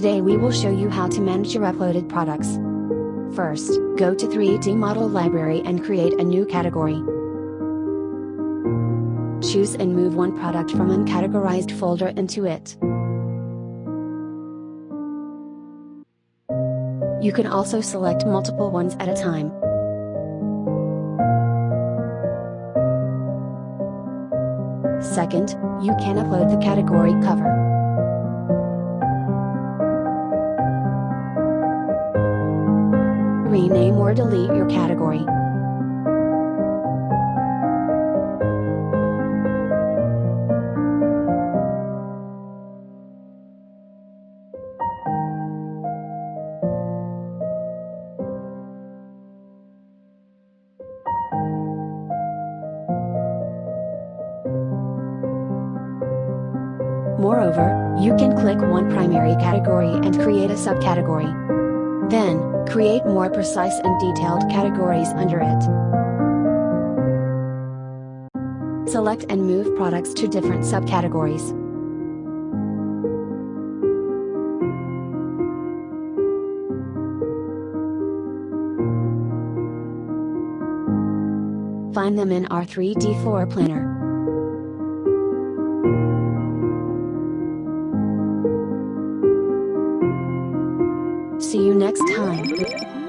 Today we will show you how to manage your uploaded products. First, go to 3D Model Library and create a new category. Choose and move one product from uncategorized folder into it. You can also select multiple ones at a time. Second, you can upload the category cover. Rename or delete your category. Moreover, you can click one primary category and create a subcategory. Then, create more precise and detailed categories under it. Select and move products to different subcategories. Find them in our 3D floor planner. See you next time.